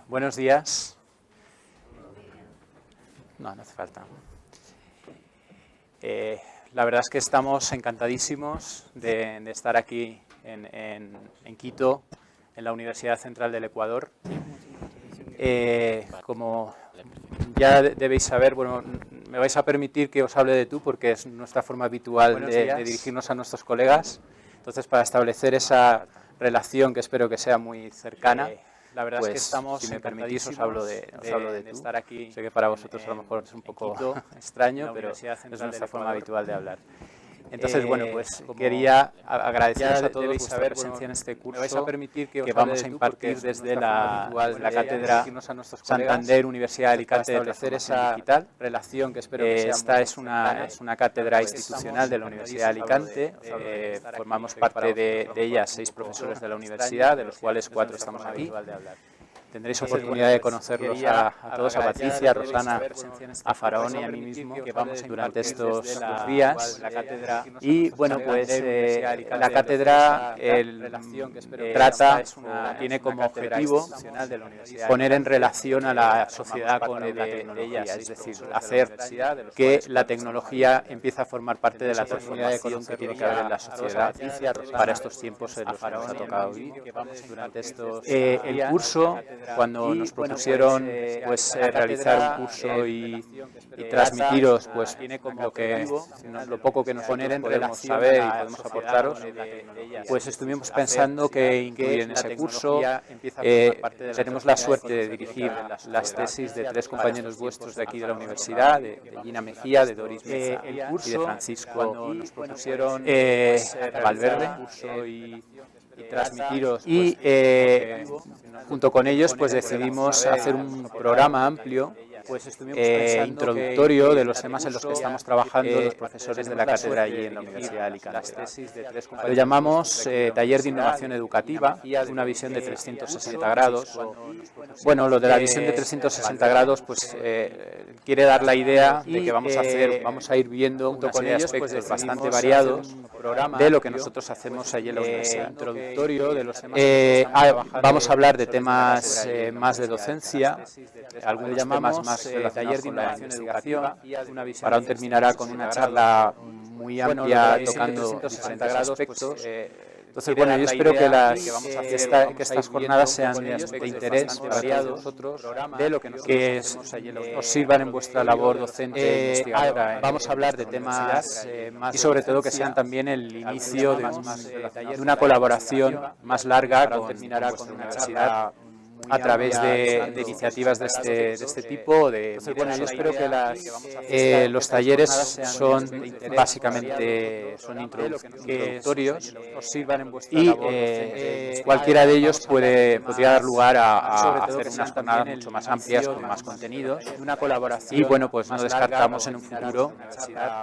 Buenos días. No hace falta. La verdad es que estamos encantadísimos de estar aquí en Quito, en la Universidad Central del Ecuador. Como ya debéis saber, bueno, me vais a permitir que os hable de tú porque es nuestra forma habitual de dirigirnos a nuestros colegas. Entonces, para establecer esa relación que espero que sea muy cercana, la verdad es que estamos, si me permitís, os hablo de tú. Estar aquí. Sé que para vosotros a lo mejor es un poco extraño, pero es nuestra forma habitual de hablar. Entonces, bueno, pues quería agradeceros a todos vuestra presencia en este curso. Me vais a permitir que vamos a impartir desde la cátedra Santander, Universidad de Alicante, de Transformación Digital. Relación que espero que sea esta es una cátedra institucional de la Universidad de Alicante. Formamos parte de ella 6 profesores de la universidad, de los cuales 4 estamos aquí. Tendréis oportunidad de conocerlos a todos, a Patricia, a Rosana, a Faraón y a mí mismo durante estos días. Y bueno, pues la cátedra tiene como objetivo poner en relación a la sociedad con la tecnología, es decir, hacer que la tecnología empiece a formar parte de la transformación que tiene que haber en la sociedad para estos tiempos en los que nos ha tocado vivir. El curso, cuando nos propusieron realizar un curso y transmitiros lo poco que nos podemos saber y podemos aportaros, pues estuvimos pensando que incluir en ese curso tenemos la suerte de dirigir las tesis de 3 compañeros vuestros de aquí de la universidad, de Gina Mejía, de Doris Meza y de Francisco cuando nos propusieron Valverde y junto con ellos pues decidimos hacer un programa amplio introductorio de los temas en los que estamos trabajando los profesores de la cátedra allí en la Universidad de Alicante. Lo llamamos Taller de Innovación Educativa, una visión de 360 grados. Bueno, lo de la visión de 360 grados pues quiere dar la idea de que vamos a ir viendo una serie de aspectos bastante variados de lo que nosotros hacemos allí en la universidad. Vamos a hablar de temas más de docencia, algunos temas más relacionados con la investigación. Faraón terminará con una charla muy amplia tocando diferentes aspectos. Entonces, bueno, yo espero que estas jornadas sean de interés para todos vosotros, que os sirvan en vuestra labor docente investigadora. Vamos a hablar de temas y sobre todo que sean también el inicio de una colaboración más larga con vuestra universidad a través de iniciativas de este tipo. Bueno, yo espero que los talleres son básicamente introductorios y cualquiera de ellos podría dar lugar a hacer unas jornadas mucho más amplias con más contenidos. Y bueno, pues no descartamos en un futuro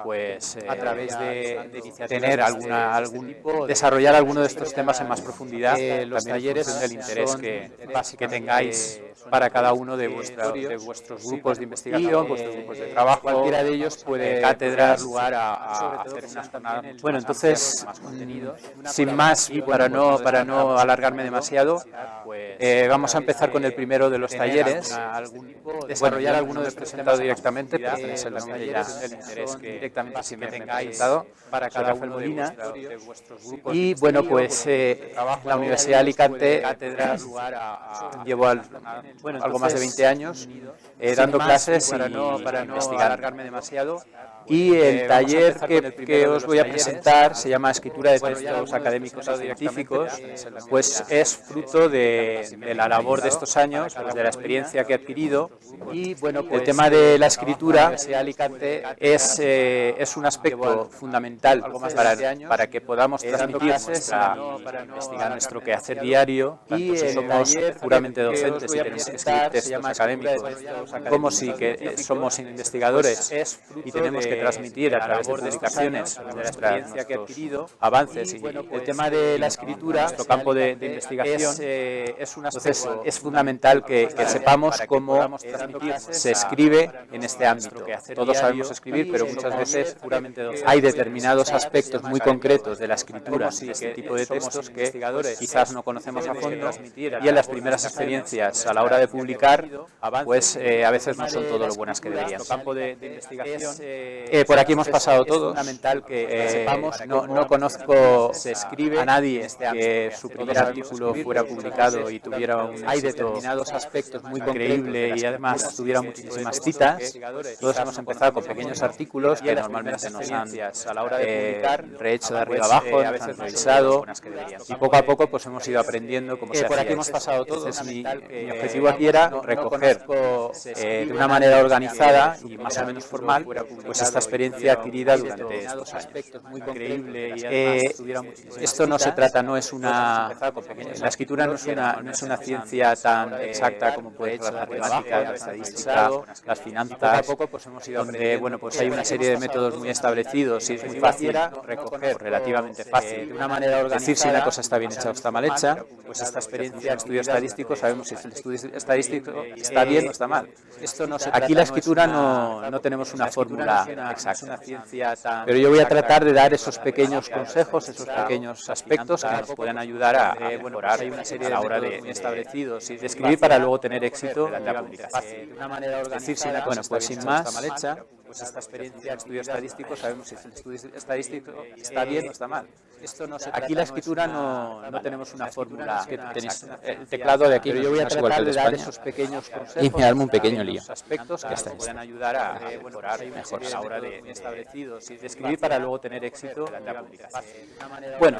pues a través de tener desarrollar alguno de estos temas en más profundidad, los talleres del interés que tengáis para cada uno de vuestros grupos de investigación, vuestros grupos de trabajo. Cualquiera de ellos puede dar lugar a hacer unas jornadas. Bueno, entonces, sin más, para no alargarme demasiado, vamos a empezar con el primero de los talleres. Desarrollar alguno de estos presentado directamente, pero tenéis el nombre ya del interés que directamente si me tengáis presentado para cada uno de vuestros grupos. Y bueno, pues la Universidad de Alicante llevo algo más de 20 años dando clases para no alargarme demasiado. Y el taller que os voy a presentar se llama Escritura de textos académicos y científicos, pues es fruto de la labor de estos años, pues de la experiencia que he adquirido. Y bueno, pues el tema de la escritura es un aspecto fundamental para que podamos transmitir nuestro quehacer diario, tanto si somos puramente docentes y tenemos que escribir textos académicos, como si que somos investigadores y tenemos que transmitir a través de publicaciones nuestros avances y el tema de la escritura, nuestro campo de investigación, entonces es fundamental que sepamos cómo se escribe en este ámbito. Todos sabemos escribir, pero muchas veces hay determinados aspectos muy concretos de la escritura, de este tipo de textos que quizás no conocemos a fondo, y en las primeras experiencias a la hora de publicar, pues a veces no son todo lo buenas que deberían. Por aquí hemos pasado todos. Fundamental que no conozco a nadie que su primer artículo fuera publicado y tuviera hay determinados aspectos muy increíble y además tuviera muchísimas citas. Todos hemos empezado con pequeños artículos que normalmente nos han rehecho de arriba abajo, nos han revisado y poco a poco pues hemos ido aprendiendo cómo se hacía. Por aquí hemos pasado todos. Mi objetivo aquí era recoger de una manera organizada y más o menos formal pues esta experiencia adquirida durante estos años. Esto no se trata, no es una... La escritura no es una ciencia tan exacta como puede ser la matemática, la estadística, las finanzas, donde bueno, pues hay una serie de métodos muy establecidos y es muy fácil recoger, relativamente fácil, de una manera organizada, decir si una cosa está bien hecha o está mal hecha. Pues esta experiencia de estudio estadístico sabemos si el estudio estadístico está bien o está mal. Aquí la escritura no tenemos una fórmula exacta, pero yo voy a tratar de dar esos pequeños consejos, esos pequeños aspectos que nos puedan ayudar a mejorar a la hora de establecidos y de escribir para luego tener éxito en la publicación. Bueno, pues sin más, pues esta experiencia de estudio estadístico sabemos si el estudio estadístico está bien o está mal. Aquí la escritura no tenemos una fórmula. Es que tenéis el teclado de aquí, pero yo voy a tratar de dar esos pequeños consejos y me armo un pequeño lío. Aspectos que puedan ayudar a mejorar mejor a la hora de establecidos y de escribir para luego tener éxito en la publicación. Bueno,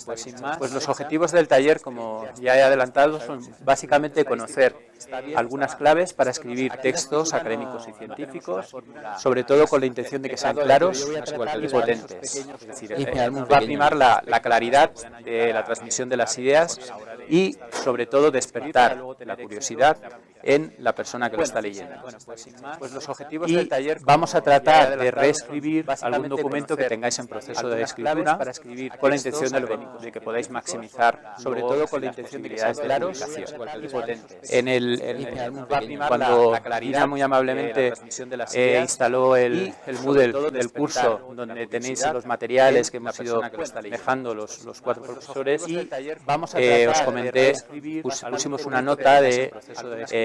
pues sin más, pues los objetivos del taller, como ya he adelantado, son básicamente conocer algunas claves para escribir textos académicos y científicos, sobre todo con la intención de que sean claros y potentes. Es decir, va a primar la claridad de la transmisión de las ideas y, sobre todo, despertar la curiosidad en la persona que lo está leyendo. Pues los objetivos del taller, vamos a tratar de reescribir algún documento que tengáis en proceso de escritura con la intención de que podáis maximizar, sobre todo con la intención de que sean claros y potentes. Cuando Ina muy amablemente instaló el Moodle del curso, donde tenéis los materiales que hemos ido dejando los 4 profesores, os comenté, pusimos una nota de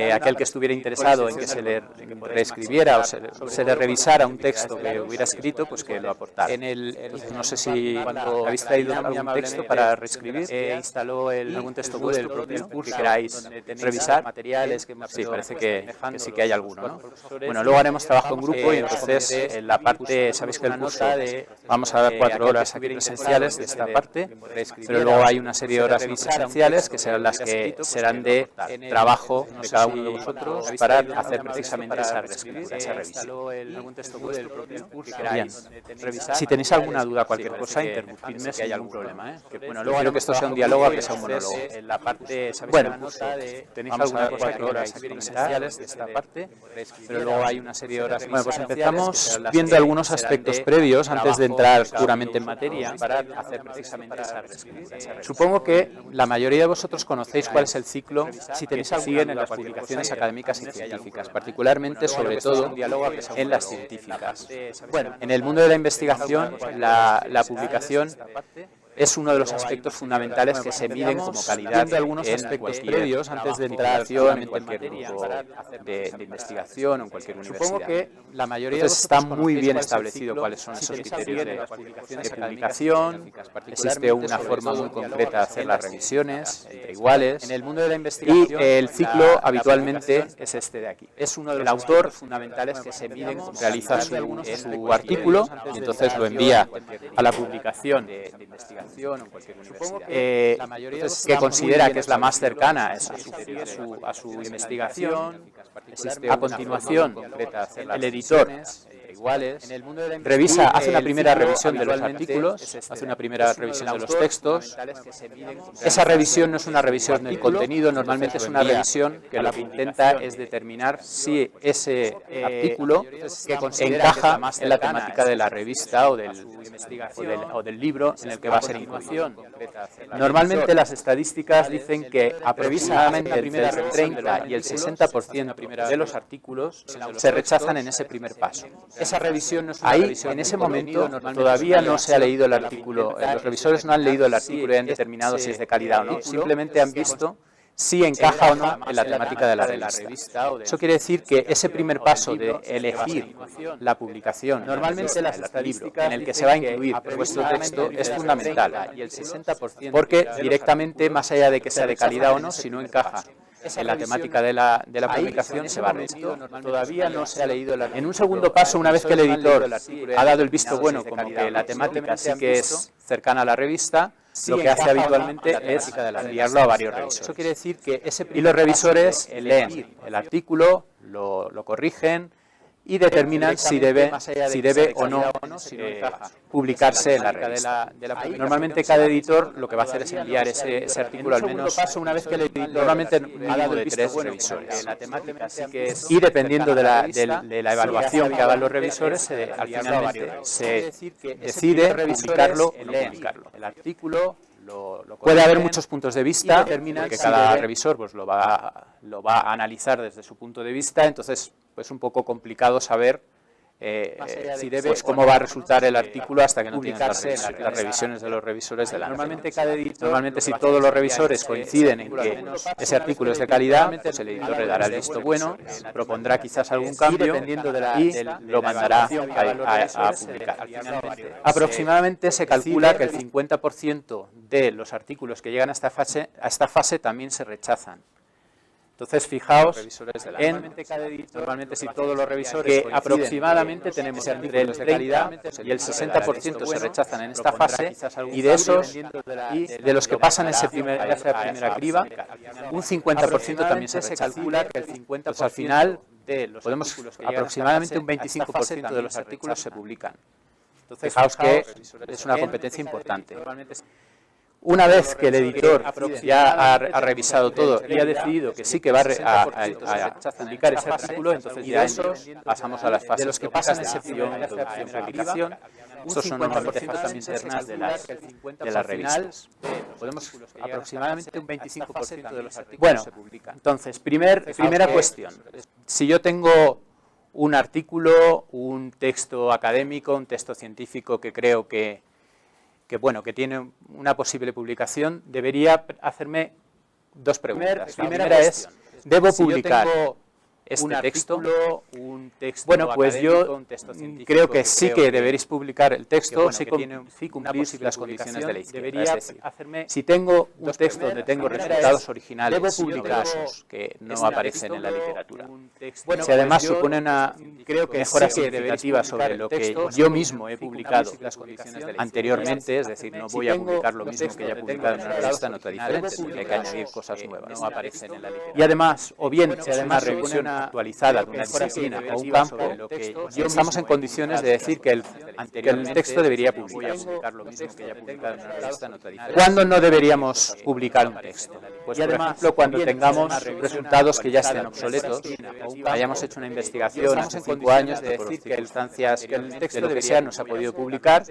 aquel que estuviera interesado en que se le reescribiera o se le revisara un texto que hubiera escrito, pues que lo aportara. No sé si habéis traído algún texto para reescribir, instaló algún texto vuestro del curso que queráis revisar. Sí, parece que sí que hay alguno, ¿no? Bueno, luego haremos trabajo en grupo y entonces en la parte, sabéis que el curso vamos a dar 4 horas aquí presenciales de esta parte, pero luego hay una serie de horas no presenciales que serán las que serán de trabajo de cada uno de vosotros para hacer precisamente esa revisión. Bien. Si tenéis alguna duda, cualquier cosa, interrumpidme si hay algún problema. Bueno, luego quiero que esto sea un diálogo, que sea un monólogo. Bueno, tenéis alguna cosa que queráis comentar de esta parte, pero luego hay una serie de horas. Bueno, pues empezamos viendo algunos aspectos previos antes de entrar puramente en materia para hacer precisamente esa revisión. Supongo que la mayoría de vosotros conocéis cuál es el ciclo si tenéis siguen en las publicaciones académicas y científicas, particularmente, sobre todo, en las científicas. Bueno, en el mundo de la investigación, la publicación es uno de los aspectos fundamentales que se miden como calidad algunos aspectos previos antes de entrar en cualquier grupo de investigación o en cualquier universidad. Supongo que la mayoría de está muy bien establecido cuáles son esos criterios de publicación. Existe una forma muy concreta de hacer las revisiones entre iguales. En el mundo de la investigación, y el ciclo habitualmente es este de aquí. Es uno de los autores fundamentales que se miden, realiza su artículo y entonces lo envía a la publicación de investigación o en cualquier universidad, que considera que es la más cercana a su investigación. A continuación, el editor revisa, hace una primera revisión de los artículos, hace una primera revisión de los textos. Esa revisión no es una revisión del contenido, normalmente es una revisión que lo que intenta es determinar si ese artículo encaja en la temática de la revista o del libro en el que va a ser incluido. Normalmente las estadísticas dicen que aproximadamente entre el 30 y el 60% de los artículos se rechazan en ese primer paso. Esa revisión no es una revisión. En ese momento todavía no se ha leído el artículo, los revisores no han leído el artículo y han determinado si es de calidad o no, simplemente han visto si encaja o no en la temática de la revista. Eso quiere decir que ese primer paso de elegir la publicación, normalmente el libro en el que se va a incluir vuestro texto, es fundamental, porque directamente, más allá de que sea de calidad o no, si no encaja en la temática de la publicación, se va a rechazar. Todavía no se ha leído el artículo. En un segundo paso, una vez que el editor ha dado el visto bueno, como que la temática sí que es cercana a la revista, lo que hace habitualmente es enviarlo a varios revisores. Eso quiere decir que y los revisores leen el artículo, lo corrigen y determinan si debe o no publicarse en la revista. Normalmente cada editor lo que va a hacer es enviar ese artículo al menos normalmente mínimo de 3 revisores. Y dependiendo de la evaluación que hagan los revisores, al finalmente se decide publicarlo o no publicarlo. Puede haber muchos puntos de vista, porque cada revisor pues, lo va a analizar desde su punto de vista, entonces es un poco complicado saber pues, cómo va a resultar el artículo hasta que no tengas las revisiones de los revisores de la Normalmente si todos los revisores coinciden en que ese artículo es de calidad, pues el editor le dará el visto bueno, propondrá quizás algún cambio y lo mandará a publicar. Aproximadamente se calcula que el 50% de los artículos que llegan a esta fase también se rechazan. Entonces, fijaos normalmente si todos los revisores que aproximadamente tenemos entre el 30 y el 60% se rechazan en esta fase, y de esos, de los que pasan esa primera criba, un 50% también se calcula que el 50%, pues al final, aproximadamente un 25% de los artículos se publican. Fijaos que es una competencia importante. Una vez que el editor ya ha revisado todo y ha decidido que sí que va a publicar ese artículo, entonces ya pasamos a las fases de los que pasan ese periodo de producción y publicación. Estos son normalmente fases internas de las revistas. Aproximadamente un 25% de los artículos se publican. Entonces, primera cuestión. Si yo tengo un artículo, un texto académico, un texto científico que creo que tiene una posible publicación, debería hacerme 2 preguntas. La primera es, ¿debo publicar este texto? Bueno, pues yo creo que sí que deberéis publicar el texto si cumplís las condiciones de la izquierda. Es decir, si tengo un texto donde tengo resultados originales y novedosos que no aparecen en la literatura, si además supone una mejora significativa sobre lo que yo mismo he publicado anteriormente, es decir, no voy a publicar lo mismo que ya he publicado en una revista, nota diferente, tendré que añadir cosas nuevas. Y además, o bien es una revisión actualizada de una disciplina o un campo, estamos en condiciones de decir que el texto debería publicarse. ¿Cuándo no deberíamos publicar un texto? Pues, por ejemplo, cuando tengamos resultados que ya estén obsoletos, hayamos hecho una investigación hace 5 años de decir que circunstancias de lo que sea no se ha podido publicar,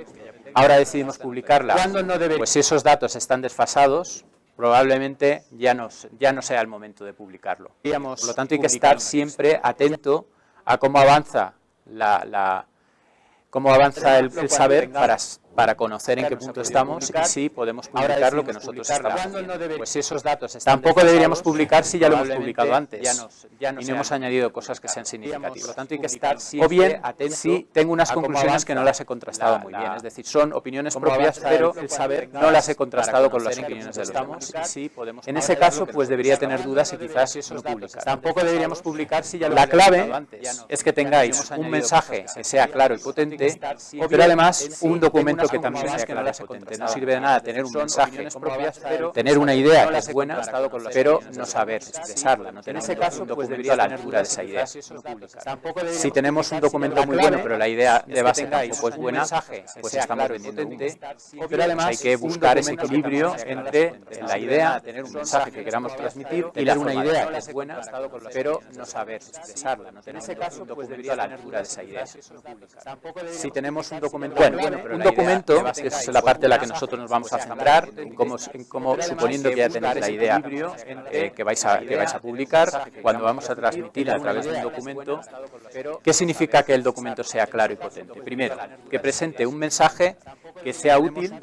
ahora decidimos publicarla. Pues si esos datos están desfasados, probablemente ya no sea el momento de publicarlo. Por lo tanto, hay que estar siempre atento a cómo avanza el saber para conocer en qué punto estamos y si podemos publicar lo que nosotros estamos haciendo. Pues si esos datos tampoco deberíamos publicar si ya lo hemos publicado antes y no hemos añadido cosas que sean significativas. Por lo tanto, hay que estar o bien si tengo unas conclusiones que no las he contrastado muy bien, es decir, son opiniones propias, pero no las he contrastado con las opiniones de los demás. En ese caso, pues debería tener dudas y quizás no publicar. Tampoco deberíamos publicar si ya lo hemos publicado antes. La clave es que tengáis un mensaje que sea claro y potente, pero además un documento que también sea claro y potente. No sirve de nada tener un mensaje, tener una idea que es buena, pero no saber expresarla, no tener un documento a la altura de esa idea. Si tenemos un documento muy bueno, pero la idea de base tampoco es buena, pues estamos vendiendo humo. Pero además hay que buscar ese equilibrio entre la idea, un mensaje que queramos transmitir, y tener una idea que es buena, pero no saber expresarla, no tener un documento a la altura de esa idea. Si tenemos un documento un documento, que es la parte en la que nosotros nos vamos a centrar, en cómo suponiendo que ya tenéis la idea que vais a publicar, cuando vamos a transmitir a través de un documento, ¿qué significa que el documento sea claro y potente? Primero, que presente un mensaje que sea útil,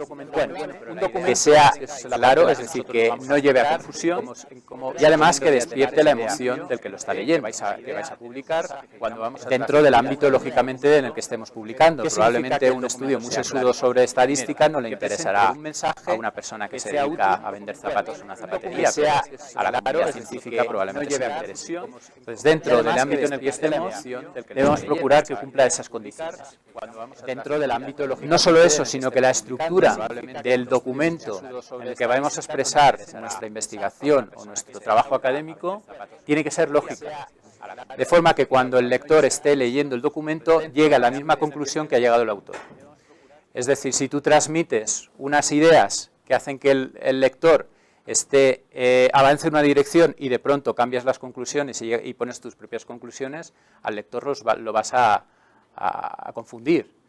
que sea claro, es decir, que no lleve a confusión y además que despierte la emoción del que lo está leyendo, que vais a publicar dentro del ámbito, lógicamente, en el que estemos publicando. Probablemente un estudio muy sesudo sobre estadística no le interesará a una persona que se dedica a vender zapatos en una zapatería, pero a la comunidad científica probablemente se le interese. Entonces, dentro del ámbito en el que estemos, debemos procurar que cumpla esas condiciones. Dentro del ámbito, no solo eso, sino que la estructura del documento en el que vamos a expresar nuestra investigación o nuestro trabajo académico tiene que ser lógica, de forma que cuando el lector esté leyendo el documento llegue a la misma conclusión que ha llegado el autor. Es decir, si tú transmites unas ideas que hacen que el lector avance en una dirección y de pronto cambias las conclusiones y pones tus propias conclusiones, al lector lo vas a confundir.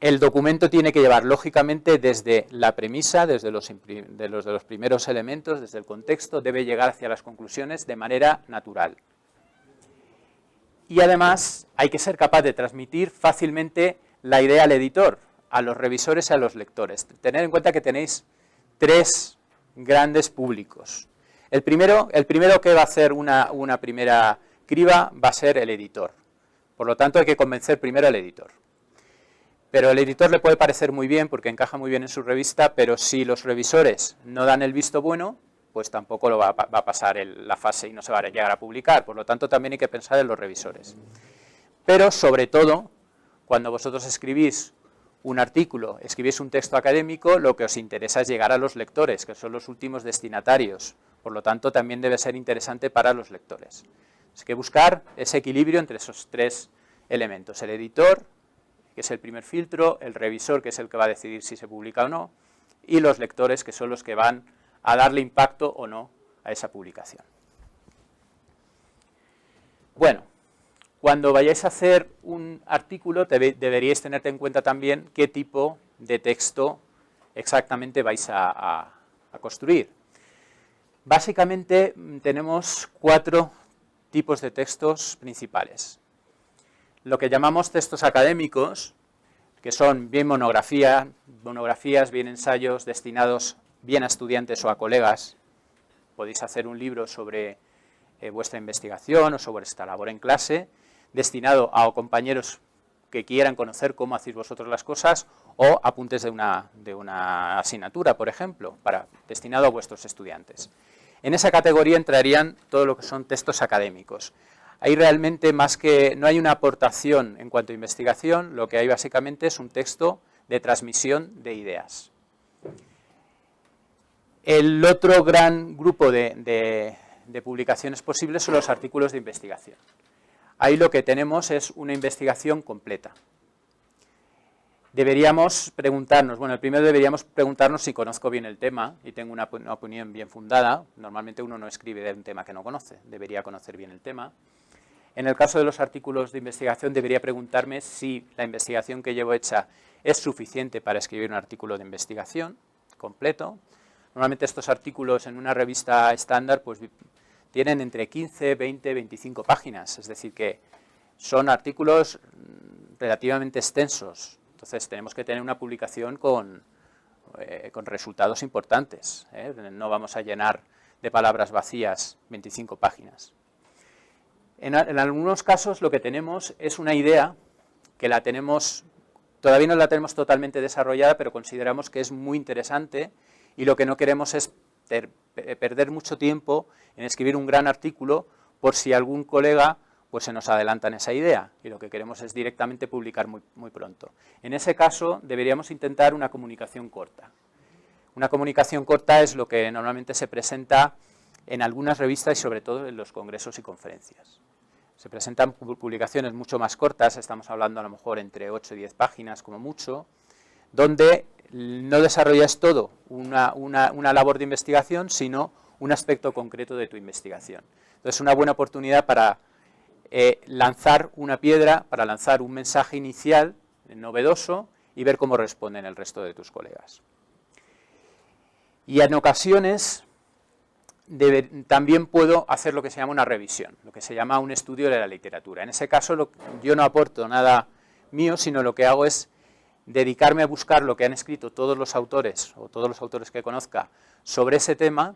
El documento tiene que llevar lógicamente desde la premisa, desde los primeros elementos, desde el contexto, debe llegar hacia las conclusiones de manera natural. Y además hay que ser capaz de transmitir fácilmente la idea al editor, a los revisores y a los lectores. Tened en cuenta que tenéis 3 grandes públicos. El primero que va a hacer una primera criba va a ser el editor. Por lo tanto, hay que convencer primero al editor. Pero el editor le puede parecer muy bien porque encaja muy bien en su revista, pero si los revisores no dan el visto bueno, pues tampoco lo va a pasar la fase y no se va a llegar a publicar. Por lo tanto, también hay que pensar en los revisores. Pero, sobre todo, cuando vosotros escribís un artículo, escribís un texto académico, lo que os interesa es llegar a los lectores, que son los últimos destinatarios. Por lo tanto, también debe ser interesante para los lectores. Hay que buscar ese equilibrio entre esos 3 elementos. El editor, que es el primer filtro, el revisor, que es el que va a decidir si se publica o no, y los lectores, que son los que van a darle impacto o no a esa publicación. Bueno, cuando vayáis a hacer un artículo deberíais tener en cuenta también qué tipo de texto exactamente vais a construir. Básicamente tenemos 4 tipos de textos principales. Lo que llamamos textos académicos, que son bien monografías, bien ensayos destinados bien a estudiantes o a colegas. Podéis hacer un libro sobre vuestra investigación o sobre esta labor en clase, destinado a compañeros que quieran conocer cómo hacéis vosotros las cosas, o apuntes de una asignatura, por ejemplo, destinado a vuestros estudiantes. En esa categoría entrarían todo lo que son textos académicos. Ahí realmente no hay una aportación en cuanto a investigación, lo que hay básicamente es un texto de transmisión de ideas. El otro gran grupo de publicaciones posibles son los artículos de investigación. Ahí lo que tenemos es una investigación completa. Deberíamos preguntarnos, el primero deberíamos preguntarnos si conozco bien el tema y tengo una opinión bien fundada. Normalmente uno no escribe de un tema que no conoce, debería conocer bien el tema. En el caso de los artículos de investigación debería preguntarme si la investigación que llevo hecha es suficiente para escribir un artículo de investigación completo. Normalmente estos artículos en una revista estándar pues tienen entre 15, 20, 25 páginas, es decir que son artículos relativamente extensos. Entonces tenemos que tener una publicación con resultados importantes, No vamos a llenar de palabras vacías 25 páginas. En algunos casos lo que tenemos es una idea que todavía no la tenemos totalmente desarrollada, pero consideramos que es muy interesante y lo que no queremos es perder mucho tiempo en escribir un gran artículo por si algún colega pues se nos adelanta en esa idea y lo que queremos es directamente publicar muy pronto. En ese caso deberíamos intentar una comunicación corta. Una comunicación corta es lo que normalmente se presenta en algunas revistas y sobre todo en los congresos y conferencias. Se presentan publicaciones mucho más cortas, estamos hablando a lo mejor entre 8 y 10 páginas como mucho, donde no desarrollas todo una labor de investigación, sino un aspecto concreto de tu investigación. Entonces, es una buena oportunidad para lanzar una piedra, para lanzar un mensaje inicial novedoso y ver cómo responden el resto de tus colegas. Y en ocasiones también puedo hacer lo que se llama una revisión, lo que se llama un estudio de la literatura. En ese caso yo no aporto nada mío, sino lo que hago es dedicarme a buscar lo que han escrito todos los autores, o todos los autores que conozca, sobre ese tema,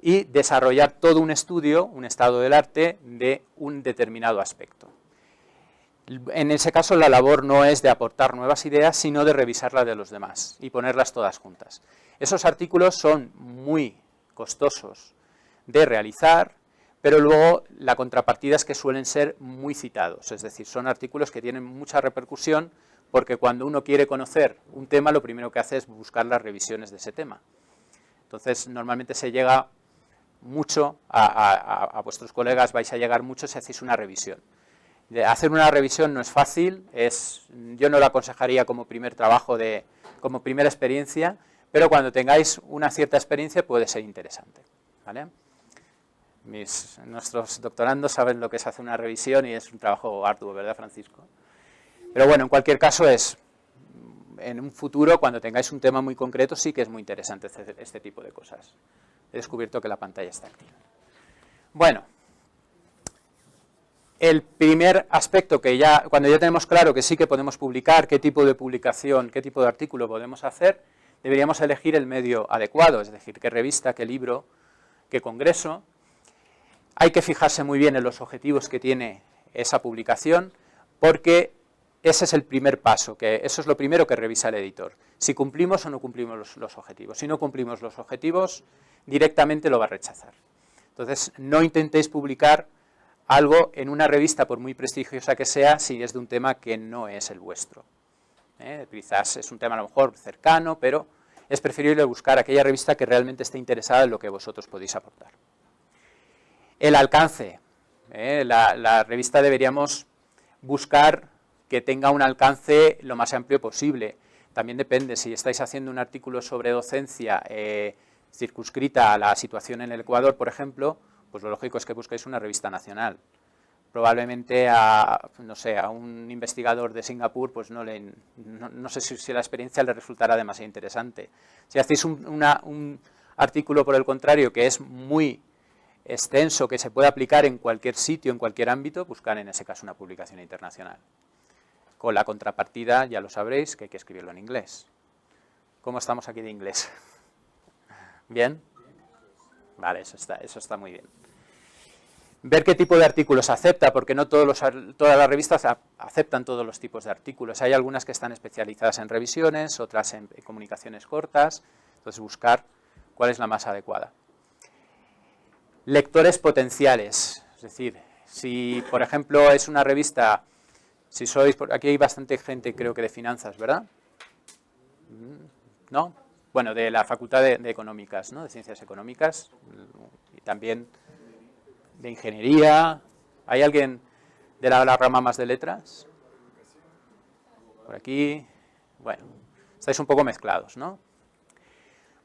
y desarrollar todo un estudio, un estado del arte, de un determinado aspecto. En ese caso la labor no es de aportar nuevas ideas, sino de revisar las de los demás y ponerlas todas juntas. Esos artículos son muy costosos de realizar, pero luego la contrapartida es que suelen ser muy citados, es decir, son artículos que tienen mucha repercusión, porque cuando uno quiere conocer un tema, lo primero que hace es buscar las revisiones de ese tema. Entonces, normalmente se llega mucho, a vuestros colegas vais a llegar mucho si hacéis una revisión. Hacer una revisión no es fácil, yo no lo aconsejaría como primer trabajo, como primera experiencia, pero cuando tengáis una cierta experiencia puede ser interesante, ¿vale? Nuestros doctorandos saben lo que es hacer una revisión y es un trabajo arduo, ¿verdad, Francisco? Pero bueno, en cualquier caso en un futuro, cuando tengáis un tema muy concreto, sí que es muy interesante hacer este tipo de cosas. He descubierto que la pantalla está activa. Bueno. El primer aspecto que cuando ya tenemos claro que sí que podemos publicar, qué tipo de publicación, qué tipo de artículo podemos hacer, deberíamos elegir el medio adecuado, es decir, qué revista, qué libro, qué congreso. Hay que fijarse muy bien en los objetivos que tiene esa publicación, porque ese es el primer paso, que eso es lo primero que revisa el editor. Si cumplimos o no cumplimos los objetivos. Si no cumplimos los objetivos, directamente lo va a rechazar. Entonces, no intentéis publicar algo en una revista, por muy prestigiosa que sea, si es de un tema que no es el vuestro. Quizás es un tema a lo mejor cercano, pero es preferible buscar aquella revista que realmente esté interesada en lo que vosotros podéis aportar. El alcance. La revista deberíamos buscar que tenga un alcance lo más amplio posible. También depende, si estáis haciendo un artículo sobre docencia circunscrita a la situación en el Ecuador, por ejemplo, pues lo lógico es que busquéis una revista nacional. Probablemente no sé, a un investigador de Singapur, pues no sé si la experiencia le resultará demasiado interesante. Si hacéis un artículo, por el contrario, que es muy extenso, que se puede aplicar en cualquier sitio, en cualquier ámbito, buscar en ese caso una publicación internacional. Con la contrapartida, ya lo sabréis, que hay que escribirlo en inglés. ¿Cómo estamos aquí de inglés? ¿Bien? Vale, eso está muy bien. Ver qué tipo de artículos acepta, porque no todas las revistas aceptan todos los tipos de artículos. Hay algunas que están especializadas en revisiones, otras en comunicaciones cortas, entonces buscar cuál es la más adecuada. Lectores potenciales, es decir, si por ejemplo es una revista, si sois, aquí hay bastante gente creo que de finanzas, ¿verdad? ¿No? Bueno, de la Facultad de Económicas, ¿no? De Ciencias Económicas, y también de Ingeniería. ¿Hay alguien de la rama más de letras? Por aquí. Bueno, estáis un poco mezclados, ¿no?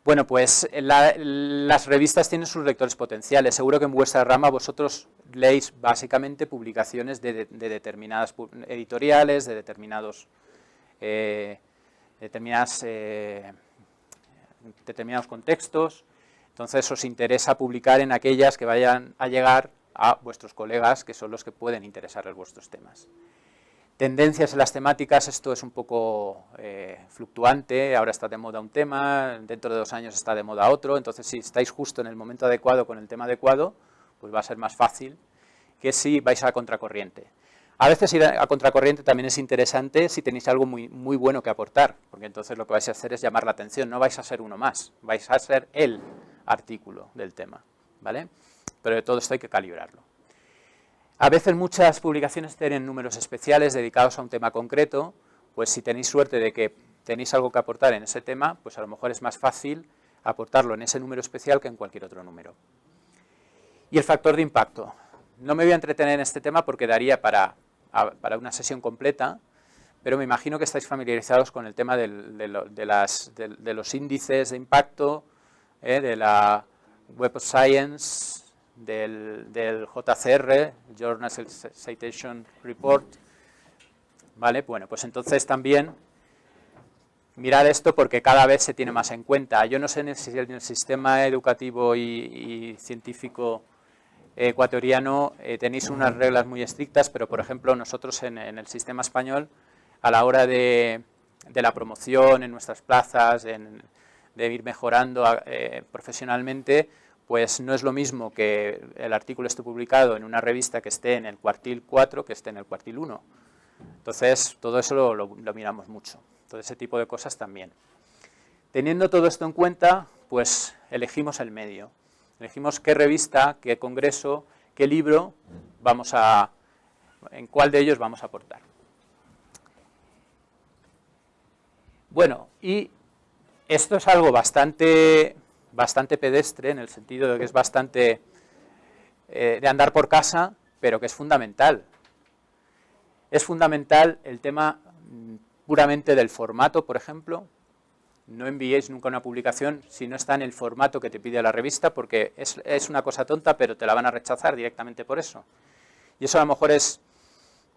Bueno, pues las revistas tienen sus lectores potenciales. Seguro que en vuestra rama vosotros leéis básicamente publicaciones de determinadas editoriales, de determinados contextos. Entonces os interesa publicar en aquellas que vayan a llegar a vuestros colegas, que son los que pueden interesarles vuestros temas. Tendencias en las temáticas, esto es un poco fluctuante, ahora está de moda un tema, dentro de 2 años está de moda otro, entonces si estáis justo en el momento adecuado con el tema adecuado, pues va a ser más fácil que si vais a contracorriente. A veces ir a contracorriente también es interesante si tenéis algo muy, muy bueno que aportar, porque entonces lo que vais a hacer es llamar la atención, no vais a ser uno más, vais a ser el artículo del tema, ¿vale? Pero de todo esto hay que calibrarlo. A veces muchas publicaciones tienen números especiales dedicados a un tema concreto, pues si tenéis suerte de que tenéis algo que aportar en ese tema, pues a lo mejor es más fácil aportarlo en ese número especial que en cualquier otro número. Y el factor de impacto. No me voy a entretener en este tema porque daría para una sesión completa, pero me imagino que estáis familiarizados con el tema de los índices de impacto, de la Web of Science, del JCR, Journal Citation Report, ¿vale? Bueno, pues entonces también mirad esto porque cada vez se tiene más en cuenta. Yo no sé si en el sistema educativo y científico ecuatoriano tenéis unas reglas muy estrictas, pero por ejemplo nosotros en el sistema español, a la hora de la promoción en nuestras plazas, de ir mejorando profesionalmente, pues no es lo mismo que el artículo esté publicado en una revista que esté en el cuartil 4 que esté en el cuartil 1. Entonces, todo eso lo miramos mucho. Todo ese tipo de cosas también. Teniendo todo esto en cuenta, pues elegimos el medio. Elegimos qué revista, qué congreso, qué libro en cuál de ellos vamos a aportar. Bueno, y esto es algo bastante pedestre, en el sentido de que es bastante de andar por casa, pero que es fundamental. Es fundamental el tema puramente del formato, por ejemplo. No enviéis nunca una publicación si no está en el formato que te pide la revista, porque es una cosa tonta, pero te la van a rechazar directamente por eso. Y eso a lo mejor es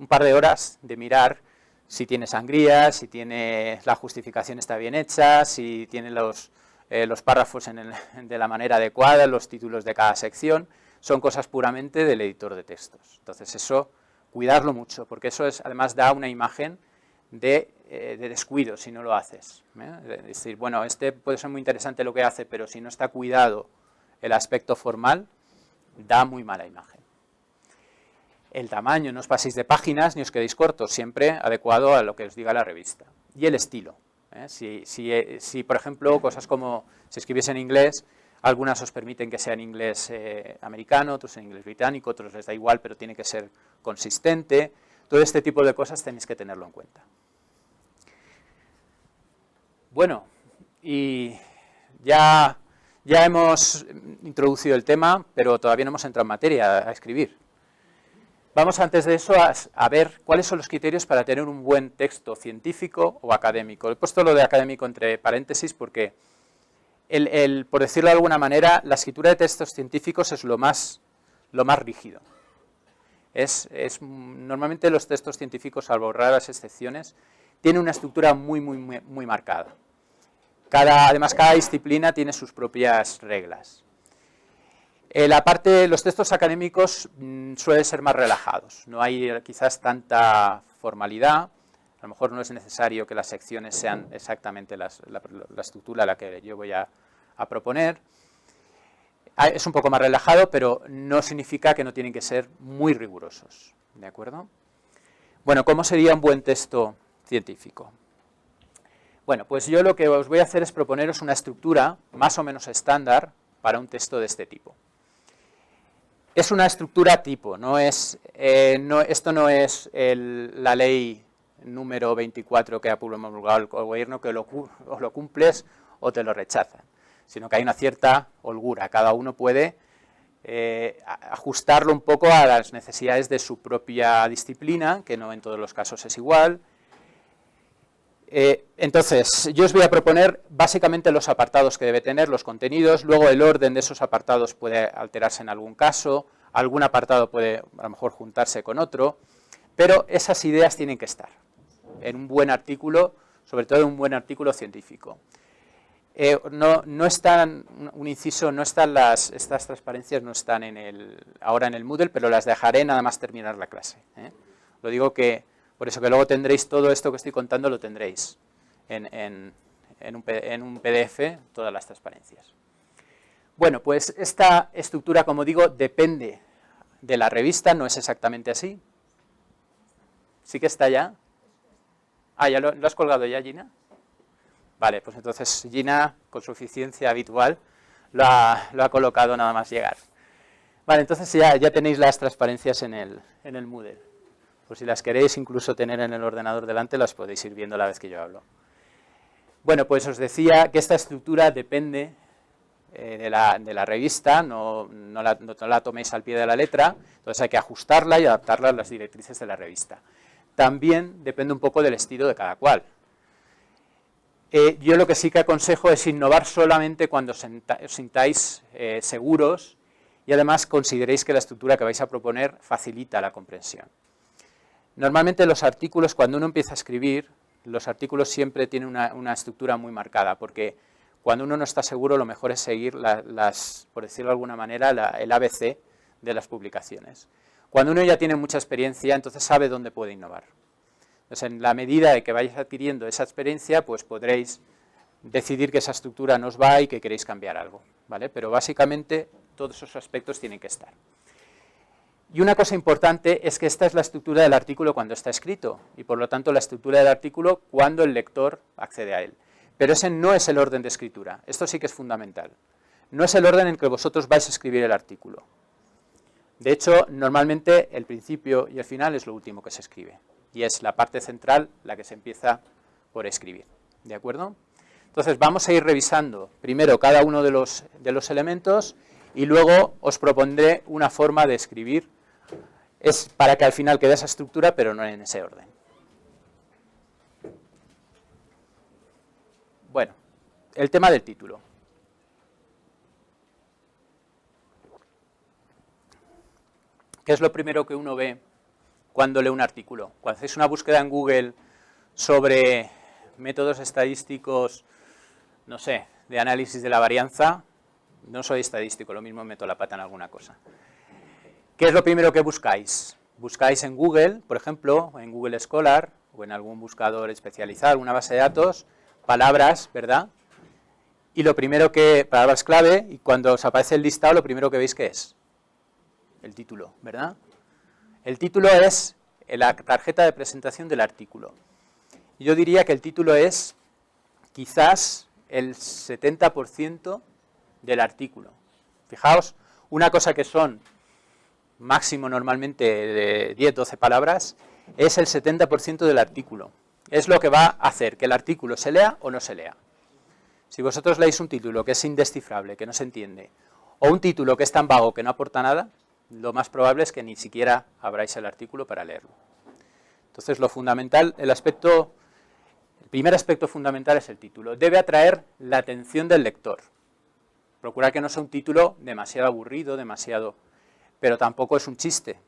un par de horas de mirar si tiene sangría, si la justificación está bien hecha, si tiene los párrafos de la manera adecuada, los títulos de cada sección. Son cosas puramente del editor de textos. Entonces eso, cuidarlo mucho, porque eso además da una imagen de descuido si no lo haces. Es decir, bueno, puede ser muy interesante lo que hace, pero si no está cuidado el aspecto formal, da muy mala imagen. El tamaño, no os paséis de páginas ni os quedéis cortos, siempre adecuado a lo que os diga la revista. Y el estilo. Si por ejemplo, cosas como si escribís en inglés, algunas os permiten que sea en inglés americano, otros en inglés británico, otros les da igual, pero tiene que ser consistente. Todo este tipo de cosas tenéis que tenerlo en cuenta. Bueno, y ya hemos introducido el tema, pero todavía no hemos entrado en materia a escribir. Vamos antes de eso a ver cuáles son los criterios para tener un buen texto científico o académico. He puesto lo de académico entre paréntesis porque, por decirlo de alguna manera, la escritura de textos científicos es lo más rígido. Normalmente los textos científicos, salvo raras excepciones, tienen una estructura muy marcada. Además, cada disciplina tiene sus propias reglas. Los textos académicos suelen ser más relajados. No hay quizás tanta formalidad. A lo mejor no es necesario que las secciones sean exactamente la estructura a la que yo voy a proponer. Es un poco más relajado, pero no significa que no tienen que ser muy rigurosos. ¿De acuerdo? Bueno, ¿cómo sería un buen texto científico? Bueno, pues yo lo que os voy a hacer es proponeros una estructura más o menos estándar para un texto de este tipo. Es una estructura tipo, esto no es la ley número 24 que ha promulgado el gobierno, que o lo cumples o te lo rechazan, sino que hay una cierta holgura. Cada uno puede ajustarlo un poco a las necesidades de su propia disciplina, que no en todos los casos es igual. Entonces, yo os voy a proponer básicamente los apartados que debe tener, los contenidos, luego el orden de esos apartados puede alterarse en algún caso, algún apartado puede a lo mejor juntarse con otro, pero esas ideas tienen que estar en un buen artículo, sobre todo en un buen artículo científico. No están, un inciso, estas transparencias no están ahora en el Moodle, pero las dejaré nada más terminar la clase. Lo digo por eso que luego tendréis todo esto que estoy contando, lo tendréis en un PDF, todas las transparencias. Bueno, pues esta estructura, como digo, depende de la revista, no es exactamente así. ¿Sí que está ya? Ah, ¿ya lo has colgado ya, Gina? Vale, pues entonces Gina, con su eficiencia habitual, lo ha colocado nada más llegar. Vale, entonces ya tenéis las transparencias en el Moodle. Pues si las queréis incluso tener en el ordenador delante, las podéis ir viendo a la vez que yo hablo. Bueno, pues os decía que esta estructura depende de la revista, no la toméis al pie de la letra, entonces hay que ajustarla y adaptarla a las directrices de la revista. También depende un poco del estilo de cada cual. Yo lo que sí que aconsejo es innovar solamente cuando os sintáis seguros y además consideréis que la estructura que vais a proponer facilita la comprensión. Normalmente los artículos, cuando uno empieza a escribir, los artículos siempre tienen una estructura muy marcada, porque cuando uno no está seguro, lo mejor es seguir por decirlo de alguna manera, el ABC de las publicaciones. Cuando uno ya tiene mucha experiencia, entonces sabe dónde puede innovar. Entonces, en la medida de que vayáis adquiriendo esa experiencia, pues podréis decidir que esa estructura no os va y que queréis cambiar algo, ¿vale? Pero básicamente todos esos aspectos tienen que estar. Y una cosa importante es que esta es la estructura del artículo cuando está escrito, y por lo tanto la estructura del artículo cuando el lector accede a él. Pero ese no es el orden de escritura, esto sí que es fundamental. No es el orden en que vosotros vais a escribir el artículo. De hecho, normalmente el principio y el final es lo último que se escribe, y es la parte central la que se empieza por escribir, ¿de acuerdo? Entonces vamos a ir revisando primero cada uno de los elementos y luego os propondré una forma de escribir. Es para que al final quede esa estructura, pero no en ese orden. Bueno, el tema del título. ¿Qué es lo primero que uno ve cuando lee un artículo? Cuando hacéis una búsqueda en Google sobre métodos estadísticos, no sé, de análisis de la varianza, no soy estadístico, lo mismo meto la pata en alguna cosa. ¿Qué es lo primero que buscáis? Buscáis en Google, por ejemplo, en Google Scholar o en algún buscador especializado, alguna base de datos, palabras, ¿verdad? Y lo primero que, palabras clave, y cuando os aparece el listado, lo primero que veis, ¿qué es? El título, ¿verdad? El título es la tarjeta de presentación del artículo. Yo diría que el título es quizás el 70% del artículo. Fijaos, una cosa que son máximo normalmente de 10-12 palabras, es el 70% del artículo. Es lo que va a hacer que el artículo se lea o no se lea. Si vosotros leéis un título que es indescifrable, que no se entiende, o un título que es tan vago que no aporta nada, lo más probable es que ni siquiera abráis el artículo para leerlo. Entonces, lo fundamental, el primer aspecto fundamental es el título. Debe atraer la atención del lector. Procurar que no sea un título demasiado aburrido, pero tampoco es un chiste,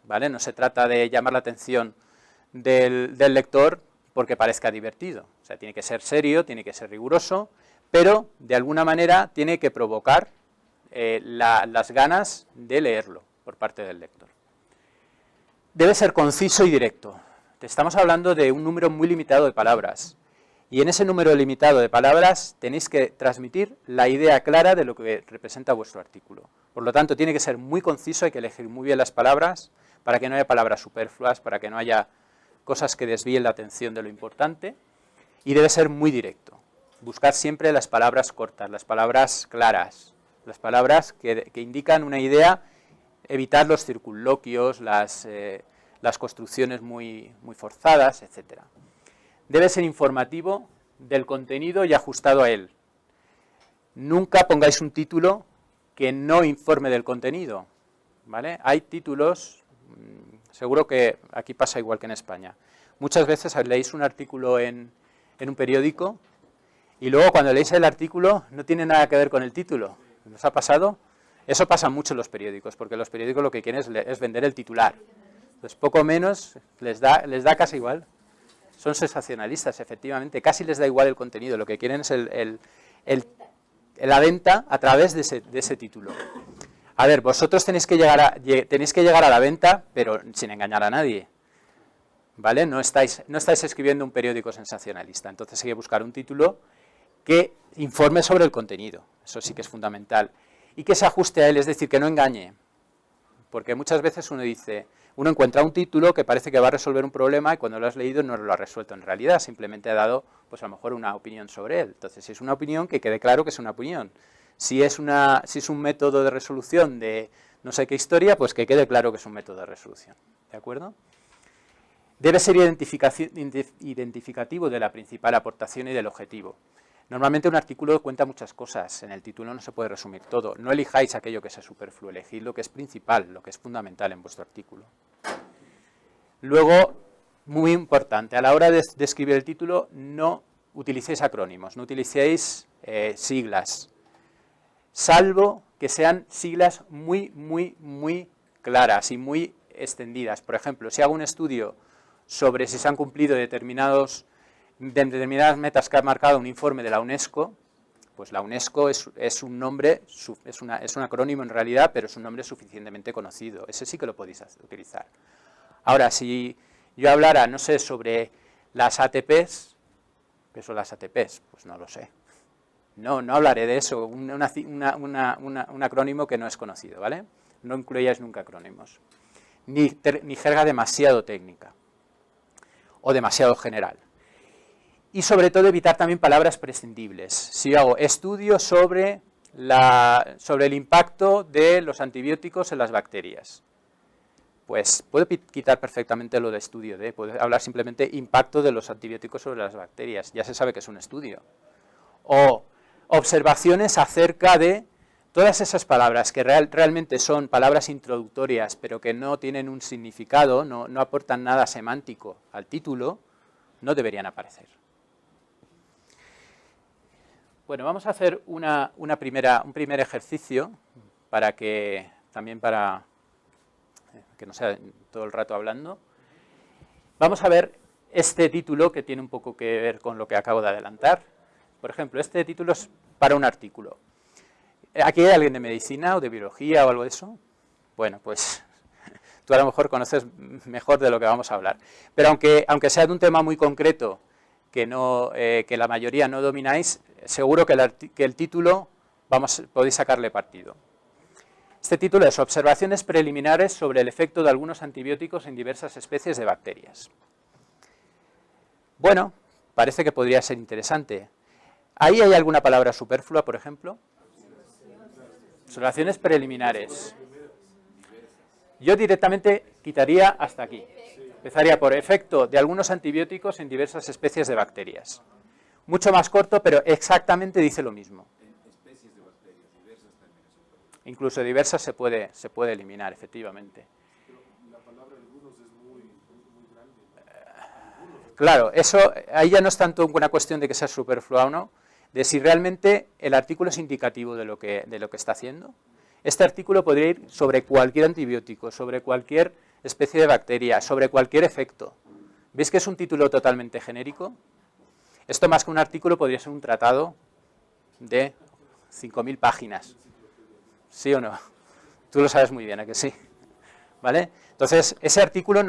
¿vale? No se trata de llamar la atención del lector porque parezca divertido. O sea, tiene que ser serio, tiene que ser riguroso, pero de alguna manera tiene que provocar las ganas de leerlo por parte del lector. Debe ser conciso y directo. Estamos hablando de un número muy limitado de palabras. Y en ese número limitado de palabras tenéis que transmitir la idea clara de lo que representa vuestro artículo. Por lo tanto, tiene que ser muy conciso, hay que elegir muy bien las palabras, para que no haya palabras superfluas, para que no haya cosas que desvíen la atención de lo importante, y debe ser muy directo. Buscar siempre las palabras cortas, las palabras claras, las palabras que indican una idea, evitar los circunloquios, las construcciones muy forzadas, etc. Debe ser informativo del contenido y ajustado a él. Nunca pongáis un título que no informe del contenido, ¿vale? Hay títulos, seguro que aquí pasa igual que en España. Muchas veces leéis un artículo en un periódico y luego cuando leéis el artículo no tiene nada que ver con el título. ¿Nos ha pasado? Eso pasa mucho en los periódicos, porque los periódicos lo que quieren es vender el titular. Entonces, poco menos les da casi igual. Son sensacionalistas, efectivamente, casi les da igual el contenido, lo que quieren es la venta a través de ese título. A ver, vosotros tenéis que llegar a la venta, pero sin engañar a nadie, ¿vale? No estáis escribiendo un periódico sensacionalista, entonces hay que buscar un título que informe sobre el contenido, eso sí que es fundamental, y que se ajuste a él, es decir, que no engañe, porque muchas veces uno encuentra un título que parece que va a resolver un problema y cuando lo has leído no lo ha resuelto en realidad, simplemente ha dado, pues a lo mejor una opinión sobre él. Entonces, si es una opinión, que quede claro que es una opinión. Si es un método de resolución de no sé qué historia, pues que quede claro que es un método de resolución. ¿De acuerdo? Debe ser identificativo de la principal aportación y del objetivo. Normalmente un artículo cuenta muchas cosas, en el título no se puede resumir todo. No elijáis aquello que sea superfluo, elegid lo que es principal, lo que es fundamental en vuestro artículo. Luego, muy importante, a la hora de escribir el título, no utilicéis acrónimos, no utilicéis siglas, salvo que sean siglas muy, muy, muy claras y muy extendidas. Por ejemplo, si hago un estudio sobre si se han cumplido determinadas metas que ha marcado un informe de la UNESCO, pues la UNESCO es un nombre, es un acrónimo en realidad, pero es un nombre suficientemente conocido. Ese sí que lo podéis utilizar. Ahora, si yo hablara, no sé, sobre las ATPs, ¿qué son las ATPs? Pues no lo sé. No hablaré de eso, un acrónimo que no es conocido, ¿vale? No incluyáis nunca acrónimos. Ni jerga demasiado técnica o demasiado general. Y sobre todo evitar también palabras prescindibles. Si yo hago estudios sobre el impacto de los antibióticos en las bacterias, pues puedo quitar perfectamente lo de estudio de, puedo hablar simplemente impacto de los antibióticos sobre las bacterias, ya se sabe que es un estudio. O observaciones acerca de todas esas palabras que realmente son palabras introductorias, pero que no tienen un significado, no aportan nada semántico al título, no deberían aparecer. Bueno, vamos a hacer un primer ejercicio para que no sea todo el rato hablando. Vamos a ver este título que tiene un poco que ver con lo que acabo de adelantar. Por ejemplo, este título es para un artículo. ¿Aquí hay alguien de medicina o de biología o algo de eso? Bueno, pues tú a lo mejor conoces mejor de lo que vamos a hablar. Pero aunque sea de un tema muy concreto que la mayoría no domináis, seguro que el título podéis sacarle partido. Este título es Observaciones preliminares sobre el efecto de algunos antibióticos en diversas especies de bacterias. Bueno, parece que podría ser interesante. ¿Ahí hay alguna palabra superflua, por ejemplo? Observaciones preliminares. Yo directamente quitaría hasta aquí. Empezaría por efecto de algunos antibióticos en diversas especies de bacterias. Mucho más corto, pero exactamente dice lo mismo. Incluso diversas se puede eliminar, efectivamente. La palabra algunos es muy grande. Claro, ahí ya no es tanto una cuestión de que sea superflua o no, de si realmente el artículo es indicativo de lo que está haciendo. Este artículo podría ir sobre cualquier antibiótico, sobre cualquier especie de bacteria, sobre cualquier efecto. ¿Veis que es un título totalmente genérico? Esto más que un artículo podría ser un tratado de 5.000 páginas. ¿Sí o no? Tú lo sabes muy bien, ¿a que sí? ¿Vale? Entonces, ese título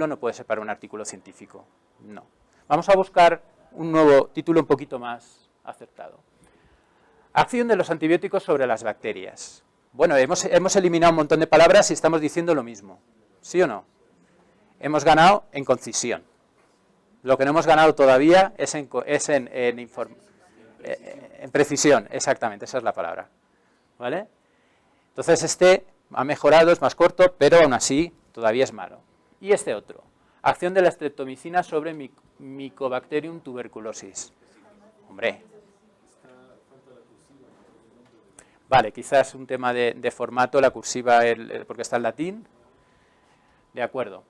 no puede ser para un artículo científico. No. Vamos a buscar un nuevo título un poquito más acertado. Acción de los antibióticos sobre las bacterias. Bueno, hemos eliminado un montón de palabras y estamos diciendo lo mismo. ¿Sí o no? Hemos ganado en concisión. Lo que no hemos ganado todavía es en precisión, exactamente, esa es la palabra. ¿Vale? Entonces este ha mejorado, es más corto, pero aún así todavía es malo. Y este otro, acción de la streptomicina sobre Mycobacterium tuberculosis. Hombre. Vale, quizás un tema de formato, la cursiva, porque está en latín. De acuerdo.